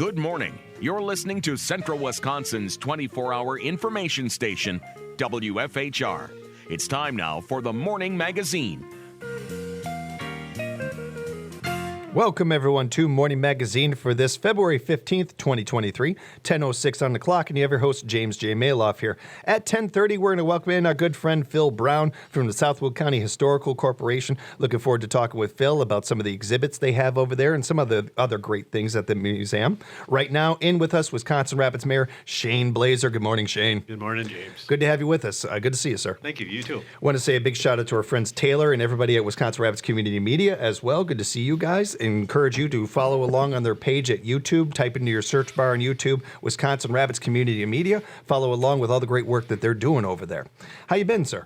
Good morning. You're listening to Central Wisconsin's 24-hour information station, WFHR. It's time now for the Morning Magazine. Welcome, everyone, to Morning Magazine for this February 15th, 2023, 10:06 on the clock, and you have your host, James J. Maloff here. At 10:30, we're going to welcome in our good friend Phil Brown from the Southwold County Historical Corporation. Looking forward to talking with Phil about some of the exhibits they have over there and some of the other great things at the museum. Right now, in with us, Wisconsin Rapids Mayor Shane Blaser. Good morning, Shane. Good morning, James. Good to have you with us. Good to see you, sir. Thank you. You too. Want to say a big shout out to our friends Taylor and everybody at Wisconsin Rapids Community Media as well. Good to see you guys. Encourage you to follow along on their page at YouTube. Type into your search bar on YouTube, Wisconsin Rapids Community Media. Follow along with all the great work that they're doing over there. How you been, sir?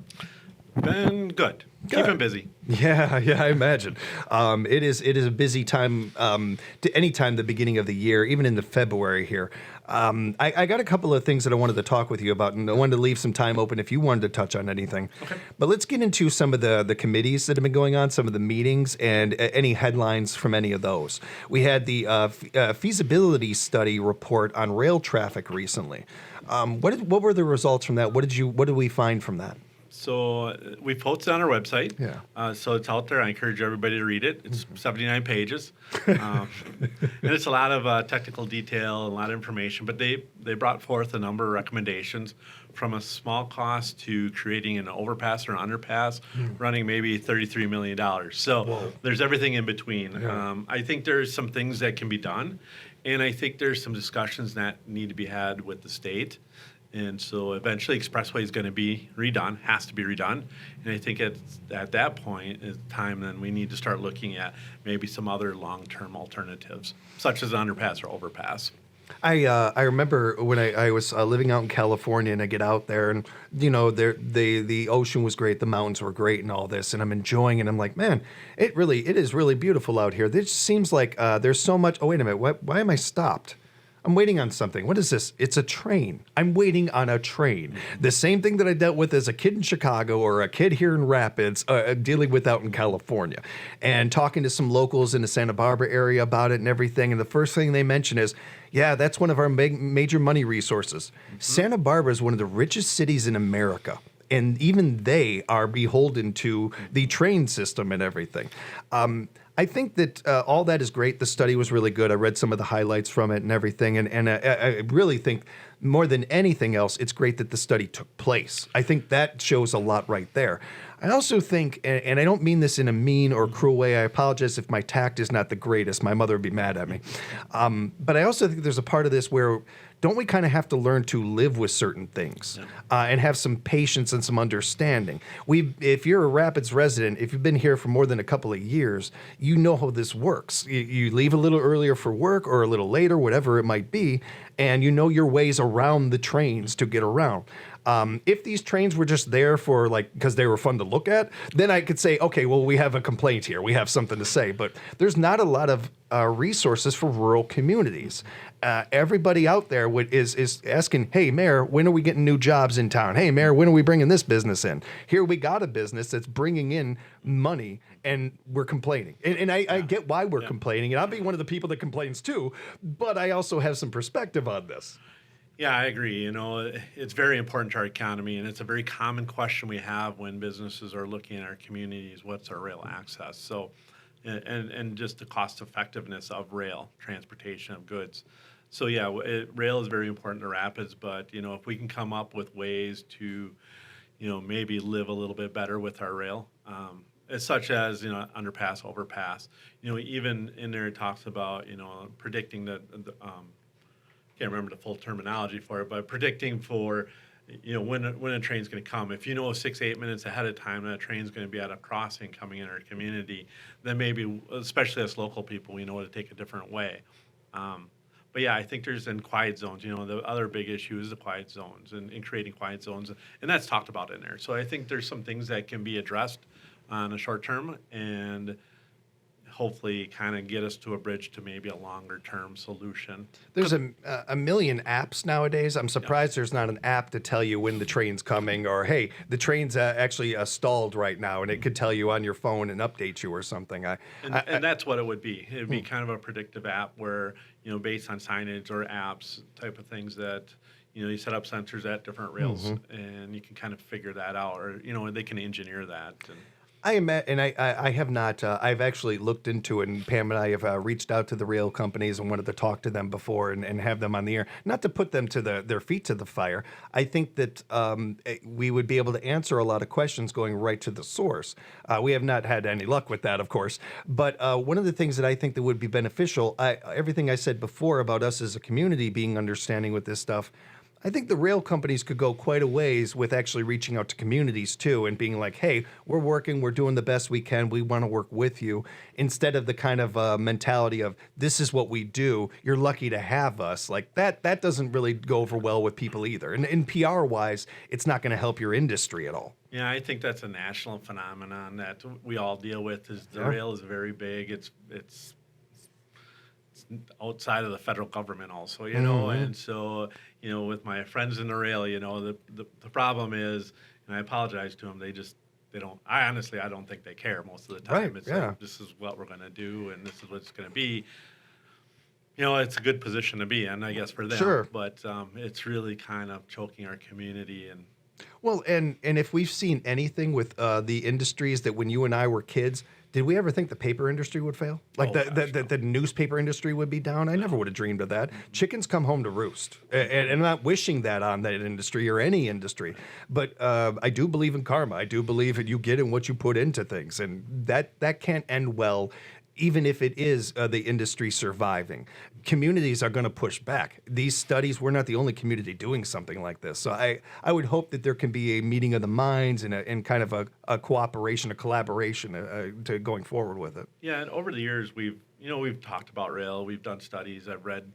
Been good. Keeping busy. Yeah, I imagine. It is a busy time to any time the beginning of the year, even into February here. I got a couple of things that I wanted to talk with you about, and I wanted to leave some time open if you wanted to touch on anything. Okay. But let's get into some of the committees that have been going on, some of the meetings, and any headlines from any of those. We had the feasibility study report on rail traffic recently. What were the results from that? What did we find from that? So we posted on our website. Yeah. So it's out there. I encourage everybody to read it. It's 79 pages. And it's a lot of technical detail and a lot of information. But they brought forth a number of recommendations from a small cost to creating an overpass or an underpass running maybe $33 million. So There's everything in between. Yeah. I think there's some things that can be done. And I think there's some discussions that need to be had with the state. And so eventually Expressway is going to be redone, has to be redone. And I think at that point is time then we need to start looking at maybe some other long-term alternatives, such as an underpass or overpass. I remember when I was living out in California, and I get out there, and the ocean was great, the mountains were great, and all this, and I'm enjoying it. I'm like, man, it is really beautiful out here. This seems like there's so much. Oh, wait a minute, why am I stopped? I'm waiting on something. What is this? It's a train. I'm waiting on a train. The same thing that I dealt with as a kid in Chicago or a kid here in Rapids, dealing with out in California. And talking to some locals in the Santa Barbara area about it and everything. And the first thing they mention is, yeah, that's one of our major money resources. Mm-hmm. Santa Barbara is one of the richest cities in America. And even they are beholden to the train system and everything. I think that all that is great. The study was really good. I read some of the highlights from it and everything. And I really think more than anything else, it's great that the study took place. I think that shows a lot right there. I also think, and I don't mean this in a mean or cruel way, I apologize if my tact is not the greatest. My mother would be mad at me. But I also think there's a part of this where don't we kind of have to learn to live with certain things and have some patience and some understanding? If you're a Rapids resident, if you've been here for more than a couple of years, you know how this works. You leave a little earlier for work or a little later, whatever it might be, and you know your ways around the trains to get around. If these trains were just there for because they were fun to look at, then I could say, okay, well, we have a complaint here. We have something to say. But there's not a lot of resources for rural communities. Everybody out there is asking, hey, Mayor, when are we getting new jobs in town? Hey, Mayor, when are we bringing this business in? Here we got a business that's bringing in money, and we're complaining. And I get why we're complaining, and I'll be one of the people that complains too, but I also have some perspective on this. Yeah, I agree. It's very important to our economy, and it's a very common question we have when businesses are looking at our communities. What's our rail access? So, and just the cost effectiveness of rail transportation of goods. So yeah, rail is very important to Rapids, but if we can come up with ways to, maybe live a little bit better with our rail, such as underpass, overpass. Even in there it talks about predicting that. Can't remember the full terminology for it, but predicting for, when a train's going to come. If 6-8 minutes ahead of time that a train's going to be at a crossing coming in our community, then maybe, especially as local people, we know to take a different way. But yeah, I think there's in quiet zones. The other big issue is the quiet zones and creating quiet zones, and that's talked about in there. So I think there's some things that can be addressed on a short term and hopefully kind of get us to a bridge to maybe a longer term solution. There's a million apps nowadays. I'm surprised there's not an app to tell you when the train's coming, or hey, the train's actually stalled right now, and it could tell you on your phone and update you or something. And that's what it would be. It would be kind of a predictive app where, based on signage or apps type of things that, you set up sensors at different rails and you can kind of figure that out, or, they can engineer that. And, I am, and I have not. I've actually looked into it, and Pam and I have reached out to the rail companies and wanted to talk to them before and have them on the air. Not to put them to their feet to the fire. I think that we would be able to answer a lot of questions going right to the source. We have not had any luck with that, of course. But one of the things that I think that would be beneficial, everything I said before about us as a community being understanding with this stuff, I think the rail companies could go quite a ways with actually reaching out to communities too and being like, hey, we're doing the best we can. We want to work with you, instead of the kind of mentality of this is what we do. You're lucky to have us. Like that doesn't really go over well with people either. And in PR wise, it's not going to help your industry at all. Yeah, I think that's a national phenomenon that we all deal with. Is the rail is very big. It's outside of the federal government also, and so, with my friends in the rail, the problem is, and I apologize to them, they don't, I don't think they care most of the time. Right, It's like, this is what we're going to do, and this is what it's going to be. It's a good position to be in, I guess, for them. Sure. But it's really kind of choking our community. And Well, and if we've seen anything with the industries that when you and I were kids, did we ever think the paper industry would fail? Like the newspaper industry would be down? I never would have dreamed of that. Chickens come home to roost. And I'm not wishing that on that industry or any industry. But I do believe in karma. I do believe that you get in what you put into things. And that can't end well, even if it is the industry surviving. Communities are going to push back. These studies, we're not the only community doing something like this. So I would hope that there can be a meeting of the minds and kind of a cooperation, a collaboration to going forward with it. yeah, and over the years, we've talked about rail. We've done studies. I've read,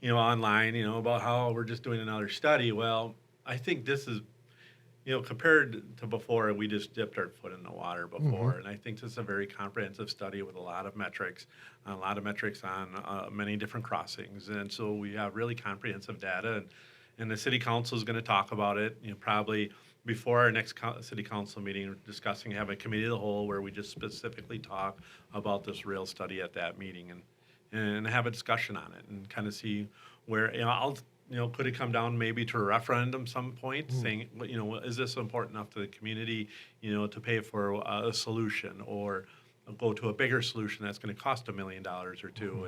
online, about how we're just doing another study. Well, I think this is, compared to before, we just dipped our foot in the water before. And I think this is a very comprehensive study with a lot of metrics on many different crossings. And so we have really comprehensive data, and the city council is going to talk about it, probably before our next city council meeting. We're discussing, have a committee of the whole where we just specifically talk about this rail study at that meeting and have a discussion on it and kind of see where, could it come down maybe to a referendum some point saying, is this important enough to the community, to pay for a solution, or go to a bigger solution that's going to cost $1 million or two.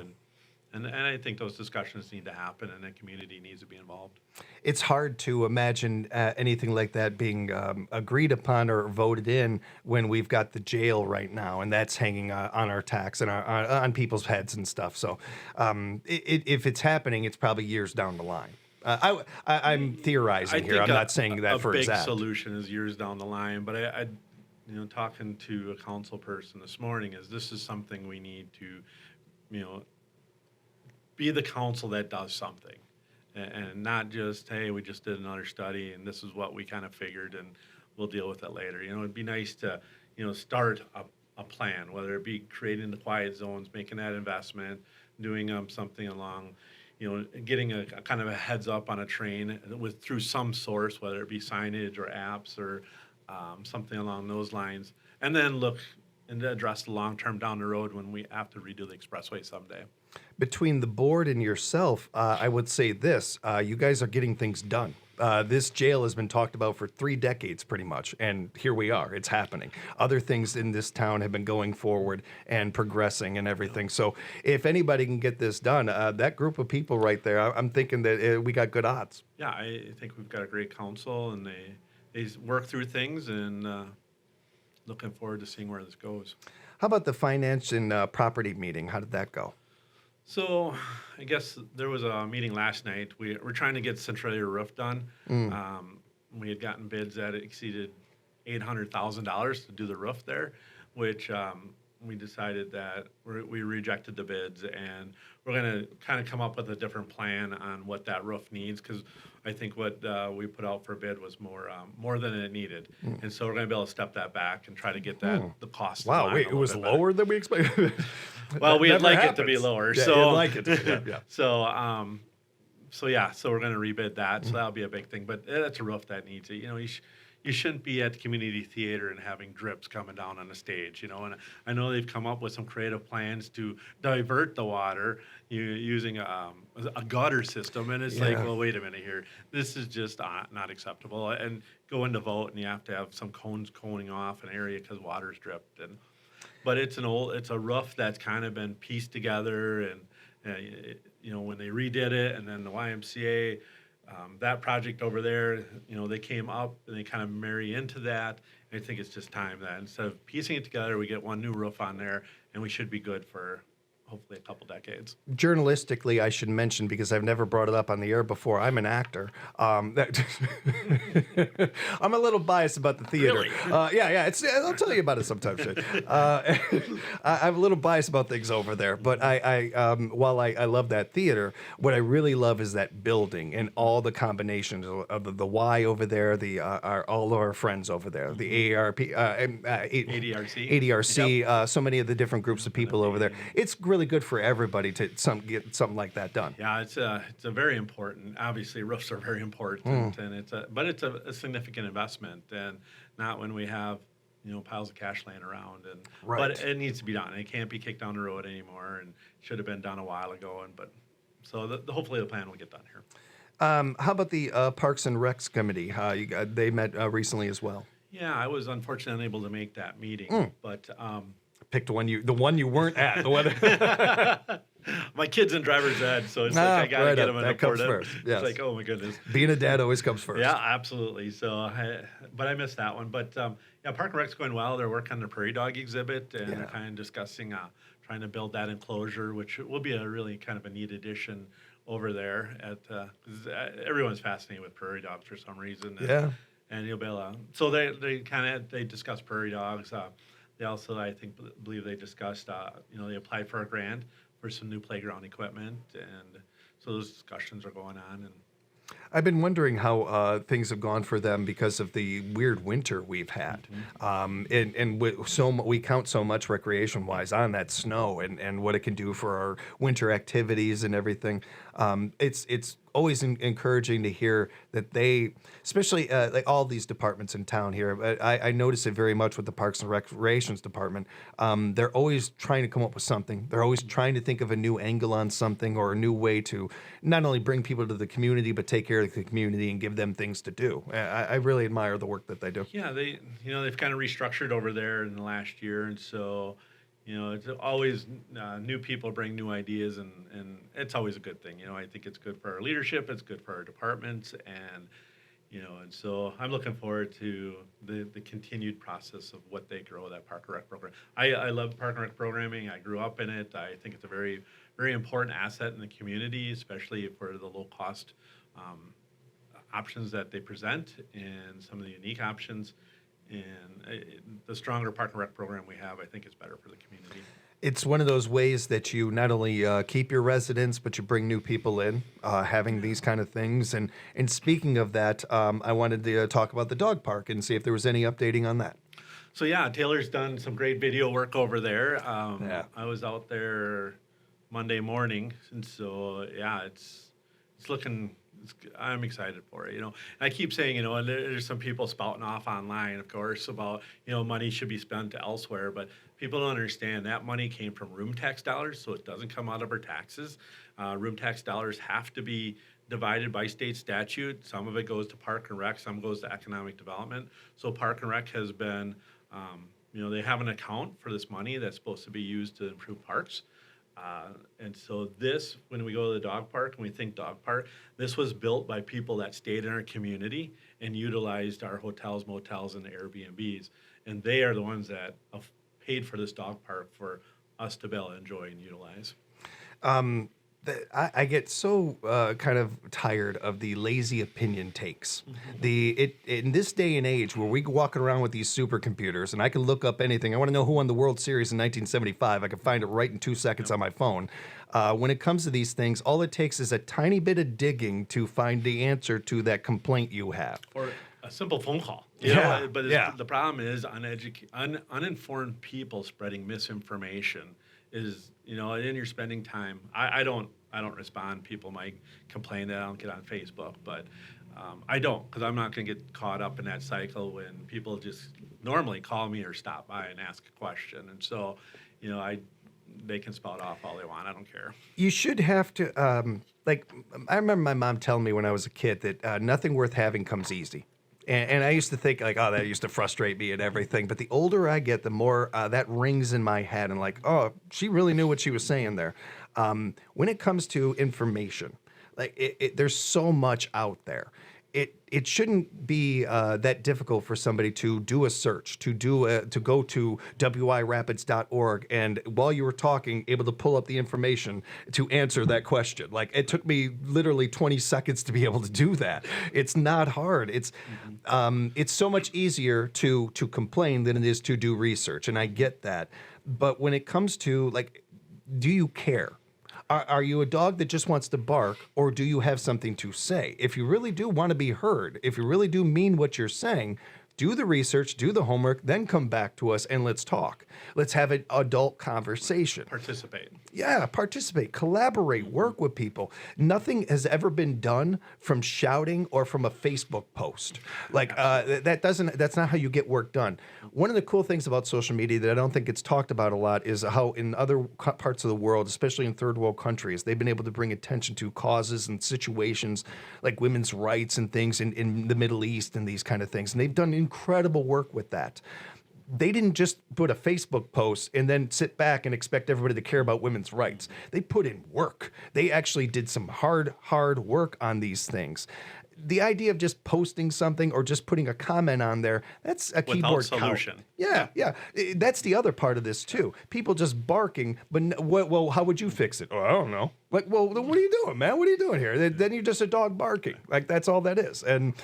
And I think those discussions need to happen, and the community needs to be involved. It's hard to imagine anything like that being agreed upon or voted in when we've got the jail right now, and that's hanging on our tax and on people's heads and stuff. So if it's happening, it's probably years down the line. I'm theorizing here. I'm not saying that for exact. A big solution is years down the line, but I talking to a council person this morning, this is something we need to, be the council that does something, and not just, hey, we just did another study and this is what we kind of figured and we'll deal with it later. It'd be nice to, start a plan, whether it be creating the quiet zones, making that investment, doing something along, getting a kind of a heads up on a train through some source, whether it be signage or apps or something along those lines, and then look and address the long term down the road when we have to redo the expressway someday. Between the board and yourself, I would say this: you guys are getting things done. This jail has been talked about for 3 decades, pretty much, and here we are. It's happening. Other things in this town have been going forward and progressing and everything. So, if anybody can get this done, that group of people right there, I'm thinking that we got good odds. Yeah, I think we've got a great council, and they work through things, and looking forward to seeing where this goes. How about the finance and property meeting? How did that go? So I guess there was a meeting last night. We're trying to get Central Area roof done. We had gotten bids that exceeded $800,000 to do the roof there, which we decided that we rejected the bids, and we're going to kind of come up with a different plan on what that roof needs, because I think what we put out for bid was more than it needed, and so we're going to be able to step that back and try to get the cost. in Wow, line wait, a it little was bit lower than we expected. Well, we'd never like it to be happens. lower. Yeah, So you'd like it. Yeah. So we're going to rebid that. So that'll be a big thing. But that's a roof that needs it. You shouldn't be at the community theater and having drips coming down on the stage. And I know they've come up with some creative plans to divert the water using a gutter system, and it's like, Yeah. well, wait a minute here. This is just not acceptable. And go in to vote, and you have to have some coning off an area because water's dripped. But it's a roof that's kind of been pieced together, and when they redid it, and then the YMCA, that project over there, they came up and they kind of marry into that. And I think it's just time that instead of piecing it together, we get one new roof on there, and we should be good for hopefully a couple decades. Journalistically, I should mention, because I've never brought it up on the air before, I'm an actor. I'm a little biased about the theater. Really? Yeah. I'll tell you about it sometime, Shane. I'm a little biased about things over there, but while I love that theater, what I really love is that building and all the combinations of the Y over there, all of our friends over there, the AARP, ADRC, so many of the different groups of people over there. It's really good for everybody to get something like that done. Yeah, it's a very important. Obviously, roofs are very important, and it's a significant investment, and not when we have piles of cash laying around. Right. But it needs to be done. It can't be kicked down the road anymore, and should have been done a while ago. So hopefully the plan will get done here. How about the Parks and Recs Committee? They met recently as well. Yeah, I was unfortunately unable to make that meeting, but. Picked the one you weren't at. The one. My kid's in driver's ed, so it's like I gotta get them in that comes Portland. first. Yes. It's like, oh my goodness. Being a dad always comes first. Yeah, absolutely. So, but I missed that one. But Park and Rec's going well. They're working on the prairie dog exhibit, and they're kind of discussing trying to build that enclosure, which will be a really kind of a neat addition over there. Everyone's fascinated with prairie dogs for some reason. And you'll be able to. So they discuss prairie dogs. They also, I believe they discussed, they applied for a grant for some new playground equipment, and so those discussions are going on. And I've been wondering how things have gone for them because of the weird winter we've had, and we count so much recreation-wise on that snow and what it can do for our winter activities and everything. It's always encouraging to hear that they, especially like all these departments in town here, but I notice it very much with the Parks and Recreations Department. They're always trying to come up with something. They're always trying to think of a new angle on something or a new way to not only bring people to the community, but take care of the community and give them things to do. I really admire the work that they do. Yeah, they've kind of restructured over there in the last year, and so it's always new people bring new ideas, and it's always a good thing. I think it's good for our leadership, it's good for our departments, and so I'm looking forward to the continued process of what they grow that Park and Rec program. I love Park and Rec programming. I grew up in it. I think it's a very, very important asset in the community, especially for the low cost options that they present and some of the unique options. And the stronger Park and Rec program we have, I think is better for the community. It's one of those ways that you not only keep your residents, but you bring new people in, having these kind of things. And speaking of that, I wanted to talk about the dog park and see if there was any updating on that. So Taylor's done some great video work over there. I was out there Monday morning, and so it's looking. I'm excited for it. And I keep saying, and there's some people spouting off online, of course, about money should be spent elsewhere, but people don't understand that money came from room tax dollars, so it doesn't come out of our taxes. Room tax dollars have to be divided by state statute. Some of it goes to Park and Rec, some goes to economic development. So Park and Rec has been, they have an account for this money that's supposed to be used to improve parks. And so when we go to the dog park and we think dog park, this was built by people that stayed in our community and utilized our hotels, motels, and Airbnbs. And they are the ones that have paid for this dog park for us to be able to enjoy and utilize. I get so kind of tired of the lazy opinion takes. In this day and age where we walking around with these supercomputers and I can look up anything. I want to know who won the World Series in 1975. I can find it right in 2 seconds on my phone. When it comes to these things, all it takes is a tiny bit of digging to find the answer to that complaint you have. Or a simple phone call. The problem is uninformed people spreading misinformation is, and you're spending time. I don't respond. People might complain that I don't get on Facebook, but I don't, because I'm not going to get caught up in that cycle when people just normally call me or stop by and ask a question. And so, they can spout off all they want. I don't care. You should have to, I remember my mom telling me when I was a kid that nothing worth having comes easy. And I used to think that used to frustrate me and everything. But the older I get, the more that rings in my head. And she really knew what she was saying there. When it comes to information, there's so much out there. It shouldn't be that difficult for somebody to do a search, to go to wirapids.org, and while you were talking, able to pull up the information to answer that question. It took me literally 20 seconds to be able to do that. It's not hard. It's so much easier to complain than it is to do research, and I get that. But when it comes to do you care? Are you a dog that just wants to bark, or do you have something to say? If you really do want to be heard, if you really do mean what you're saying, do the research, do the homework, then come back to us and let's talk. Let's have an adult conversation. Participate. Yeah, participate, collaborate, work with people. Nothing has ever been done from shouting or from a Facebook post. That's not how you get work done. One of the cool things about social media that I don't think gets talked about a lot is how in other parts of the world, especially in third world countries, they've been able to bring attention to causes and situations like women's rights and things in the Middle East and these kind of things. And they've done incredible work with that. They didn't just put a Facebook post and then sit back and expect everybody to care about women's rights. They put in work. They actually did some hard work on these things. The idea of just posting something or just putting a comment on there, that's a keyboard solution. Yeah. That's the other part of this too. People just barking, but how would you fix it? Oh, I don't know. Well, what are you doing, man? What are you doing here? Then you're just a dog barking. That's all that is. And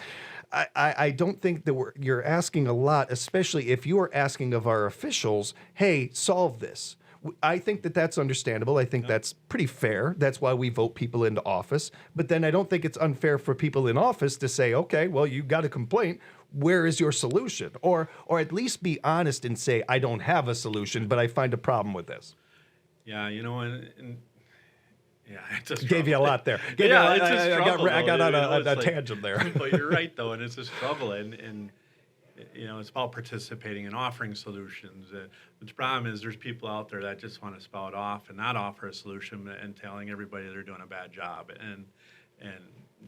I don't think that you're asking a lot, especially if you are asking of our officials, hey, solve this. I think that that's understandable. I think that's pretty fair. That's why we vote people into office. But then I don't think it's unfair for people in office to say, okay, well, you got a complaint. Where is your solution? Or at least be honest and say, I don't have a solution, but I find a problem with this. Yeah, it's a struggle. Gave you a lot there. It's a struggle. I got on a tangent there. But you're right, though, and it's a struggle, and it's about participating and offering solutions. The problem is there's people out there that just want to spout off and not offer a solution and telling everybody they're doing a bad job, and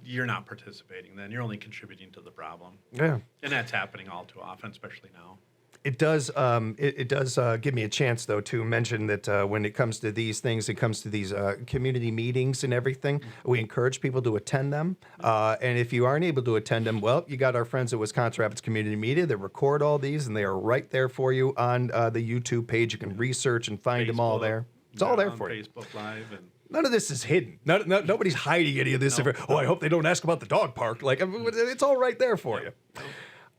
you're not participating. Then you're only contributing to the problem. Yeah, and that's happening all too often, especially now. It does. It does give me a chance, though, to mention that when it comes to these things, it comes to these community meetings and everything. We encourage people to attend them. And if you aren't able to attend them, well, you got our friends at Wisconsin Rapids Community Media that record all these, and they are right there for you on the YouTube page. You can research and find them all there. It's all there for you. Facebook Live and. None of this is hidden. Nobody's hiding any of this. I hope they don't ask about the dog park. It's all right there for you.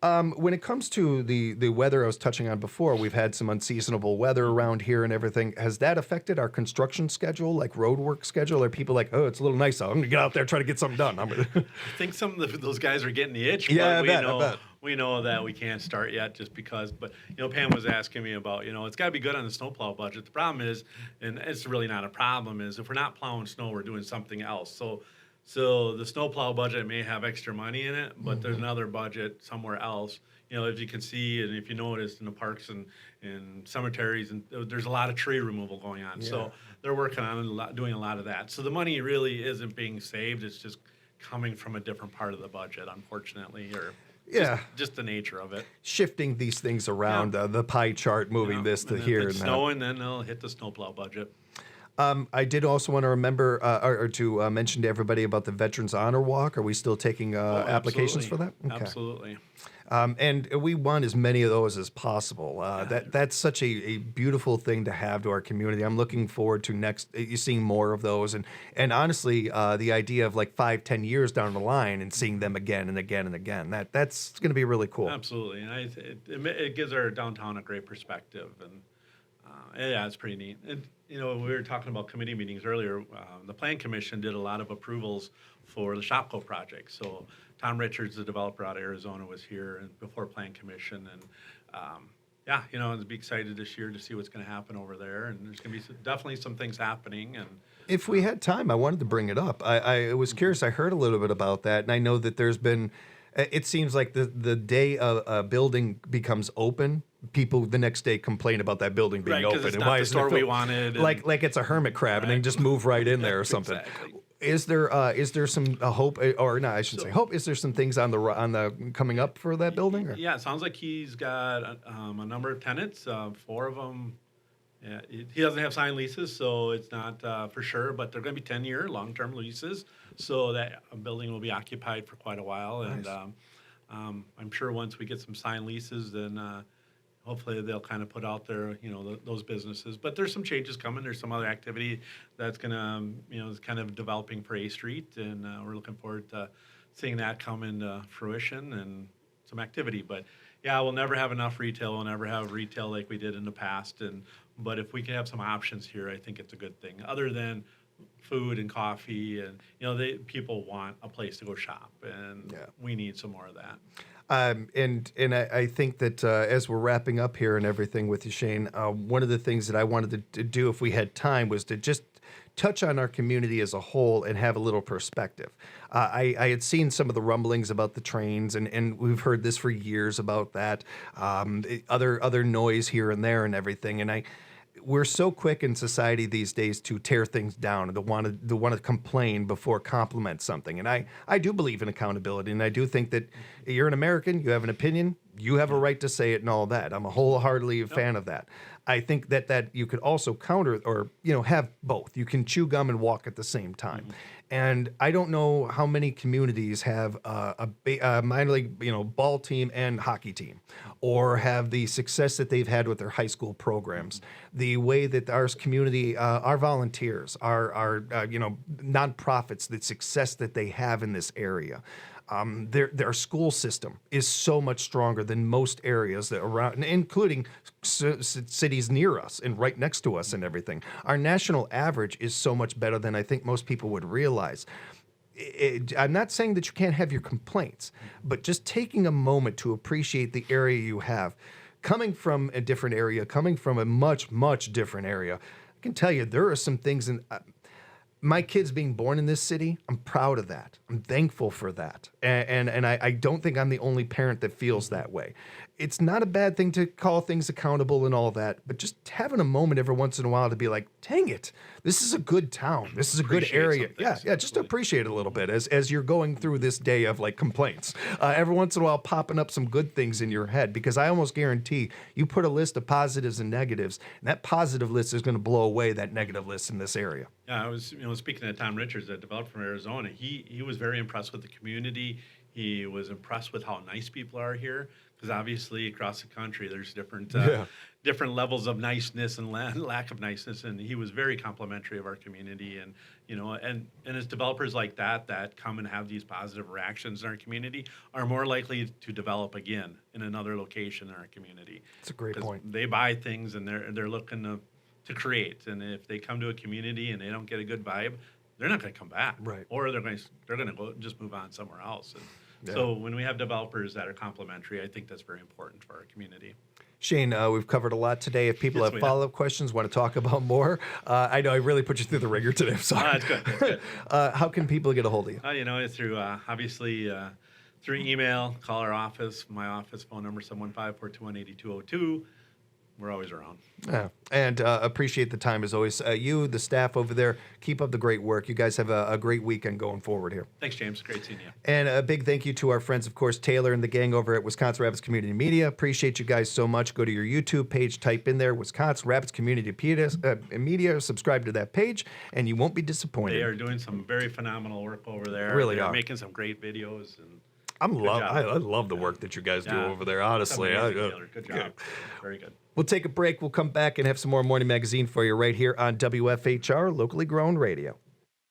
When it comes to the weather I was touching on before, we've had some unseasonable weather around here and everything. Has that affected our construction schedule, like road work schedule? Are people like, oh, it's a little nice out. I'm going to get out there and try to get something done. I think some of those guys are getting the itch. Yeah, but I bet. We know that we can't start yet just because. But, Pam was asking me about, it's got to be good on the snowplow budget. The problem is, and it's really not a problem, is if we're not plowing snow, we're doing something else. So the snowplow budget may have extra money in it, but there's another budget somewhere else. As you can see, and if you notice in the parks and cemeteries, and there's a lot of tree removal going on. Yeah. So they're working on doing a lot of that. So the money really isn't being saved. It's just coming from a different part of the budget, unfortunately, or just the nature of it. Shifting these things around, the pie chart, moving this to here. If it's snowing, then they'll hit the snowplow budget. I did also want to remember or to mention to everybody about the Veterans Honor Walk. Are we still taking applications for that? Okay. Absolutely. And we want as many of those as possible. Yeah. That's such a beautiful thing to have to our community. I'm looking forward to seeing more of those, and honestly, the idea of like 5-10 years down the line and seeing them again and again and again. That's going to be really cool. Absolutely, and it gives our downtown a great perspective, and yeah, it's pretty neat. And we were talking about committee meetings earlier. The Plan Commission did a lot of approvals for the Shopko project. So Tom Richards, the developer out of Arizona, was here and before Plan Commission, and yeah, I'll be excited this year to see what's going to happen over there. And there's going to be definitely some things happening. And if we had time, I wanted to bring it up. I was curious. I heard a little bit about that, and I know that there's been. It seems like the day a building becomes open, people the next day complain about that building being open. It's not the store we wanted. Like it's a hermit crab, and then just move right in there or something. Exactly. Is there some hope, or no? I should say hope. Is there some things on the coming up for that building? Or? Yeah, it sounds like he's got a number of tenants. 4 of them. Yeah, he doesn't have signed leases, so it's not for sure. But they're going to be 10-year long-term leases, so that building will be occupied for quite a while. Nice. And I'm sure once we get some signed leases, then hopefully they'll kind of put out there, those businesses. But there's some changes coming. There's some other activity that's going to, is kind of developing for A Street, and we're looking forward to seeing that come into fruition and some activity. But yeah, we'll never have enough retail. We'll never have retail like we did in the past. But if we can have some options here, I think it's a good thing. Other than food and coffee, and people want a place to go shop, and we need some more of that. And I think that as we're wrapping up here and everything with you, Shane, one of the things that I wanted to do if we had time was to just touch on our community as a whole and have a little perspective. I had seen some of the rumblings about the trains, and we've heard this for years about that, other noise here and there and everything. And we're so quick in society these days to tear things down and to want to complain before compliment something. And I do believe in accountability, and I do think that you're an American, you have an opinion, you have a right to say it and all that. I'm a wholeheartedly fan of that. I think that you could also counter or have both. You can chew gum and walk at the same time. Mm-hmm. And I don't know how many communities have a minor league, ball team and hockey team, or have the success that they've had with their high school programs. The way that our community, our volunteers, our nonprofits, the success that they have in this area. Their school system is so much stronger than most areas that around, including cities near us and right next to us and everything. Our national average is so much better than I think most people would realize. I'm not saying that you can't have your complaints, but just taking a moment to appreciate the area you have. Coming from a different area, coming from a much, much different area, I can tell you there are some things in... my kids being born in this city, I'm proud of that. I'm thankful for that. And I don't think I'm the only parent that feels that way. It's not a bad thing to call things accountable and all that, but just having a moment every once in a while to be like, dang it, this is a good town. This is a good area. Yeah, just to appreciate it a little bit as you're going through this day of like complaints. Every once in a while popping up some good things in your head, because I almost guarantee you put a list of positives and negatives, and that positive list is going to blow away that negative list in this area. Yeah, I was speaking to Tom Richards, a developer from Arizona. He was very impressed with the community. He was impressed with how nice people are here, because obviously across the country there's different levels of niceness and lack of niceness, and he was very complimentary of our community. And and as developers like that come and have these positive reactions in our community are more likely to develop again in another location in our community. That's a great point. They buy things and they're looking to create, and if they come to a community and they don't get a good vibe, they're not going to come back, right? Or they're going to go just move on somewhere else. And so when we have developers that are complimentary, I think that's very important for our community. Shane, we've covered a lot today. If people have follow-up questions, want to talk about more, I know I really put you through the ringer today. I'm sorry. That's good. How can people get a hold of you? It's through obviously through email. Call our office. My office phone number 715-421-8202. we're always around. Yeah. And appreciate the time as always. You, the staff over there, keep up the great work. You guys have a great weekend going forward here. Thanks, James. Great seeing you. And a big thank you to our friends, of course, Taylor and the gang over at Wisconsin Rapids Community Media. Appreciate you guys so much. Go to your YouTube page, type in there Wisconsin Rapids Community Media, subscribe to that page, and you won't be disappointed. They are doing some very phenomenal work over there. Really They're are. making some great videos. And I job. love the work that you guys do Yeah. over there, honestly. It's amazing, Taylor. Good job. Very good. We'll take a break. We'll come back and have some more Morning Magazine for you right here on WFHR, locally grown radio.